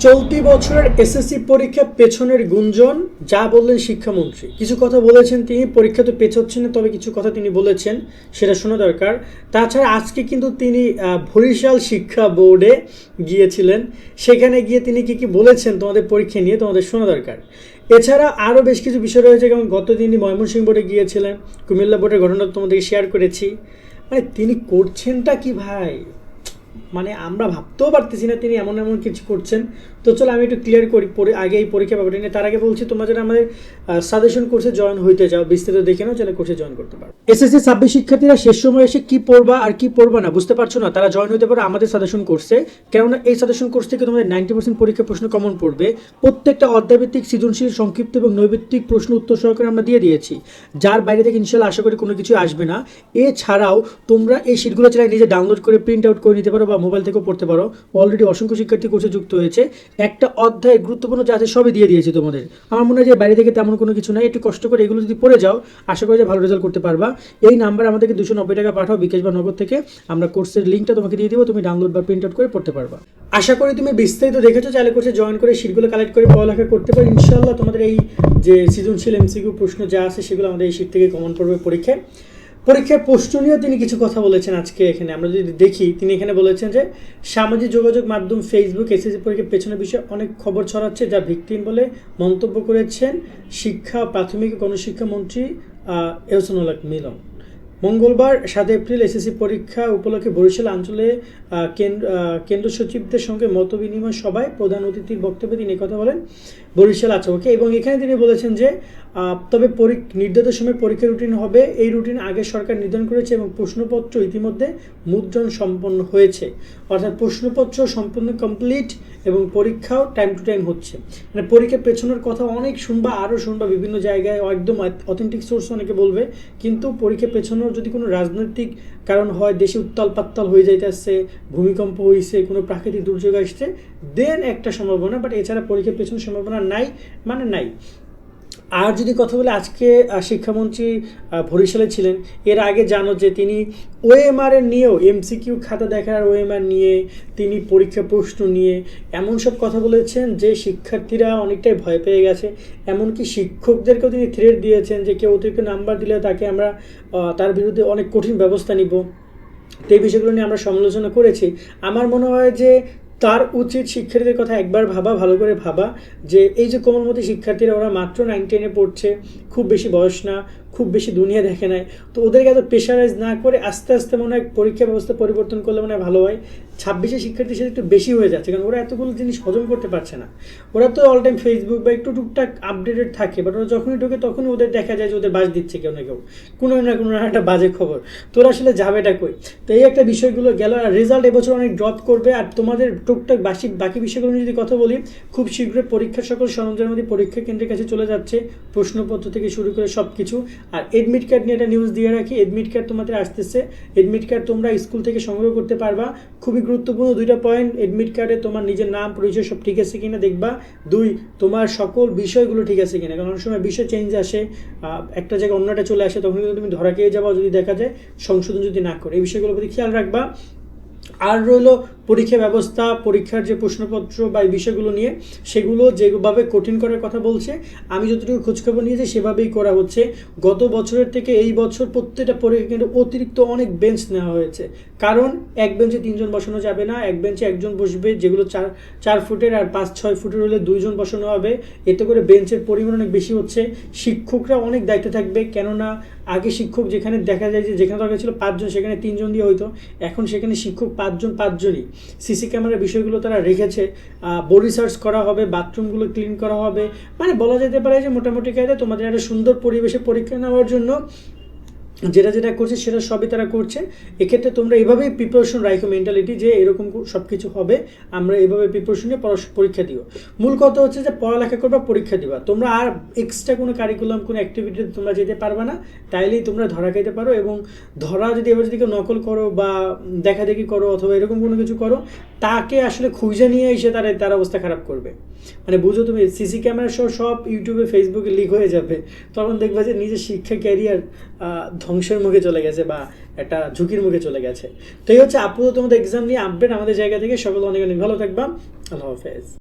চলতি বছরের এসএসসি পরীক্ষা পেছনের গুঞ্জন যা বললেন শিক্ষামন্ত্রী। কিছু কথা বলেছেন তিনি, পরীক্ষা তো পেছোচ্ছে না, তবে কিছু কথা তিনি বলেছেন সেটা শোনা দরকার। তাছাড়া আজকে কিন্তু তিনি বরিশাল শিক্ষা বোর্ডে গিয়েছিলেন, সেখানে গিয়ে তিনি কি বলেছেন তোমাদের পরীক্ষা নিয়ে তোমাদের শোনা দরকার। এছাড়া আরও বেশ কিছু বিষয় রয়েছে, যেমন গত তিনি ময়মনসিংহ বোর্ডে গিয়েছিলেন, কুমিল্লা বোর্ডের ঘটনা তোমাদেরকে শেয়ার করেছি। মানে তিনি করছেনটা কি ভাই, মানে আমরা ভাবতেও পারতেছি না তিনি এমন এমন কিছু করছেন। তো চলো আমি একটু ক্লিয়ার করি আগে এই পরীক্ষা ব্যাপারটা নিয়ে। তার আগে বলছি, তোমরা যারা আমাদের সাজেশন কোর্সে জয়েন হইতে চাও, বিস্তারিত দেখে নাও, চাইলে কোর্সে জয়েন করতে পারো। এসএসসি 26 শিক্ষার্থীরা শেষ সময় এসে কি পড়বা আর কি পড়বা না বুঝতে পারছো না, তারা জয়েন হতে পারো আমাদের সাজেশন কোর্সে। কেননা এই সাজেশন কোর্স থেকে তোমাদের 90% পরীক্ষা প্রশ্ন কমন পড়বে। প্রত্যেকটা অধ্যায়ভিত্তিক সৃজনশীল, সংক্ষিপ্ত এবং নৈবেত্তিক প্রশ্ন উত্তর সহকারে আমরা দিয়ে দিয়েছি, যার বাইরে থেকে ইনশাল্লাহ আশা করি কোনো কিছু আসবে না। এছাড়াও তোমরা এই শিটগুলো চাইলে নিজে ডাউনলোড করে প্রিন্ট আউট করে নিতে পারো বা মোবাইল থেকেও পড়তে পারো। অলরেডি অসংখ্য শিক্ষার্থী কোর্সে যুক্ত হয়েছে। একটা অধ্যায় গুরুত্বপূর্ণ যা আছে সবই দিয়ে দিয়েছি তোমাদের। আমার মনে হয় যে বাইরে থেকে তেমন কোনো কিছু নাই, একটু কষ্ট করে এগুলো যদি পড়ে যাও আশা করি যে ভালো রেজাল্ট করতে পারবা। এই নাম্বার আমাদেরকে 290 টাকা পাঠাও বিকাশ বা নগদ থেকে, আমরা কোর্সের লিঙ্কটা তোমাকে দিয়ে দিব, তুমি ডাউনলোড বা প্রিন্ট আউট করে পড়তে পারবা। আশা করি তুমি বিস্তারিত দেখেছো, চাইলে কোর্সে জয়েন করে শিটগুলো কালেক্ট করে পড়ালেখা করতে পারো। ইনশাআল্লাহ তোমাদের এই যে সৃজনশীল এমসিকিউ প্রশ্ন যা আছে সেগুলো আমাদের এই শিট থেকে কমন পড়বে পরীক্ষায়। পরীক্ষার প্রশ্ন নিয়েও তিনি কিছু কথা বলেছেন আজকে। এখানে আমরা যদি দেখি, তিনি এখানে বলেছেন যে সামাজিক যোগাযোগ মাধ্যম ফেসবুক এসএসসি পরীক্ষার পেছনের বিষয়ে অনেক খবর ছড়াচ্ছে যা ভিত্তিহীন বলে মন্তব্য করেছেন শিক্ষা প্রাথমিক গণশিক্ষামন্ত্রী এহসানুল হক মিলন। মঙ্গলবার 7 এপ্রিল এসএসসি পরীক্ষা উপলক্ষে বরিশাল অঞ্চলে কেন্দ্র সচিবদের সঙ্গে মতবিনিময় সভায় প্রধান অতিথির বক্তব্যে তিনি কথা বলেন বরিশাল ওকে। এবং এখানে তিনি বলেছেন যে তবে নির্ধারিত সময় পরীক্ষা রুটিন হবে, এই রুটিন আগে সরকার নির্ধারণ করেছে এবং প্রশ্নপত্র ইতিমধ্যে মুদ্রণ সম্পন্ন হয়েছে। অর্থাৎ প্রশ্নপত্র সম্পূর্ণ কমপ্লিট এবং পরীক্ষাও টাইম টু টাইম হচ্ছে। মানে পরীক্ষার পেছনের কথা অনেক শুনবা, আরও শুনবা বিভিন্ন জায়গায়, একদম অথেন্টিক সোর্স অনেকে বলবে। কিন্তু পরীক্ষার পেছনের যদি কোনো রাজনৈতিক কারণ হয়, দেশে উত্তাল পাত্তাল হয়ে যাইতেছে, ভূমিকম্প হয়েছে, কোনো প্রাকৃতিক দুর্যোগ আসছে, দেন একটা সম্ভাবনা, বাট এছাড়া পরীক্ষার পেছনের সম্ভাবনা নাই, মানে নাই। আর যদি কথা বলে, আজকে শিক্ষামন্ত্রী বরিশালে ছিলেন। এর আগে জানো যে তিনি ওএমআর নিয়েও, এমসিকিউ খাতা দেখার ওএমআর নিয়ে, তিনি পরীক্ষা প্রশ্ন নিয়ে এমন সব কথা বলেছেন যে শিক্ষার্থীরা অনেকটাই ভয় পেয়ে গেছে। এমনকি শিক্ষকদেরকেও তিনি থ্রেট দিয়েছেন যে কেউ অতিরিক্ত নাম্বার দিলে তাকে আমরা তার বিরুদ্ধে অনেক কঠিন ব্যবস্থা নিব। তো এই বিষয়গুলো নিয়ে আমরা সমালোচনা করেছি। আমার মনে হয় যে তার উচিত শিক্ষার্থীদের কথা একবার ভাবা, ভালো করে ভাবা, যে এই যে কোমলমতি শিক্ষার্থীরা, ওরা মাত্র 9-10-এ পড়ছে, খুব বেশি বয়স না, খুব বেশি দুনিয়া দেখে নাই। তো ওদেরকে এত প্রেশারাইজ না করে আস্তে আস্তে মনে হয় পরীক্ষা ব্যবস্থা পরিবর্তন করলে মনে হয় ভালো হয়। 26-এ শিক্ষার্থীর সাথে একটু বেশি হয়ে যাচ্ছে, কারণ ওরা এতগুলো জিনিস হজম করতে পারছে না। ওরা তো অল টাইম ফেসবুক বা একটু টুকটাক আপডেটেড থাকে, বাট ওরা যখনই ঢোকে তখনই ওদের দেখা যায় যে ওদের বাস দিচ্ছে কেউ না কেউ, কোনো না কোনো একটা বাজে খবর। তোরা আসলে যাবেটা কই? তো এই একটা বিষয়গুলো গেল। আর রেজাল্ট এবছর অনেক ড্রপ করবে। আর তোমাদের টুকটাক বাকি বিষয়গুলো নিয়ে যদি কথা বলি, খুব শীঘ্রই পরীক্ষার সকল সরঞ্জাম পরীক্ষা কেন্দ্রের কাছে চলে যাচ্ছে, প্রশ্নপত্র থেকে শুরু করে সব কিছু। আর এডমিট কার্ড নিয়ে একটা নিউজ দিয়ে রাখি, এডমিট কার্ড তোমাদের আসতেছে। এডমিট কার্ড তোমরা স্কুল থেকে সংগ্রহ করতে পারবা। খুবই গুরুত্বপূর্ণ 2টা পয়েন্ট, এডমিট কার্ডে তোমার নিজের নাম পরিচয় সব ঠিক আছে কিনা দেখবা। 2, তোমার সকল বিষয়গুলো ঠিক আছে কিনা, কারণ অনেক সময় বিষয় চেঞ্জ আসে, একটা জায়গায় অন্যটা চলে আসে, তখন কিন্তু তুমি ধরা খেয়ে যাবা যদি দেখা যায় সংশোধন যদি না করে। এই বিষয়গুলোর প্রতি খেয়াল রাখবা। আর রইল পরীক্ষা ব্যবস্থা, পরীক্ষার যে প্রশ্নপত্র বা এই বিষয়গুলো নিয়ে, সেগুলো যেভাবে কঠিন করার কথা বলছে, আমি যতটুকু খোঁজখবর নিয়েছি সেভাবেই করা হচ্ছে। গত বছরের থেকে এই বছর প্রত্যেকটা পরীক্ষা কিন্তু অতিরিক্ত অনেক বেঞ্চ নেওয়া হয়েছে, কারণ এক বেঞ্চে 3 জন বসানো যাবে না, এক বেঞ্চে 1 জন বসবে, যেগুলো 4 ফুটের, আর 5-6 ফুটের হলে 2 জন বসানো হবে। এতে করে বেঞ্চের পরিমাণ অনেক বেশি হচ্ছে। শিক্ষকরা অনেক দায়িত্ব থাকবে, কেননা আগে শিক্ষক যেখানে দেখা যায় যে যেখানে দরকার ছিল 5 জন, সেখানে 3 জন দিয়ে হইতো, এখন সেখানে শিক্ষক 5 জনই। সিসি ক্যামেরার বিষয়গুলো তারা রেখেছে, বডি সার্চ করা হবে, বাথরুমগুলো ক্লিন করা হবে। মানে বলা যেতে পারে যে মোটামুটি কায়দায় তোমাদের একটা সুন্দর পরিবেশে পরীক্ষা নেওয়ার জন্য যেটা করছে সেটা সবই তারা করছে। এক্ষেত্রে তোমরা এইভাবেই প্রিপারেশন রাখো, মেন্টালিটি যে এরকম সব কিছু হবে, আমরা এইভাবে প্রিপারেশন নিয়ে পরীক্ষা দিও। মূল কথা হচ্ছে যে পড়ালেখা করবা, পরীক্ষা দিবা। তোমরা আর এক্সট্রা কোনো কারিকুলাম, কোনো অ্যাক্টিভিটিতে তোমরা যেতে পারবে না, তাইলেই তোমরা ধরা খাইতে পারো। এবং ধরা যদি এবার যদি কেউ নকল করো বা দেখাদেখি করো অথবা এরকম কোনো কিছু করো, তাকে আসলে খুঁজে নিয়ে এসে তার অবস্থা খারাপ করবে। মানে বুঝো, তুমি সিসি ক্যামেরা সব ইউটিউবে ফেসবুকে লিক হয়ে যাবে, তখন দেখবা যে নিজের শিক্ষা ক্যারিয়ার ধ্বংসের মুখে চলে গেছে বা একটা ঝুঁকির মুখে চলে গেছে। তো এই হচ্ছে আপাতত তোমাদের এক্সাম নিয়ে আপডেট আমাদের জায়গা থেকে। সকল অনেক অনেক ভালো থাকবা। আল্লাহ হাফেজ।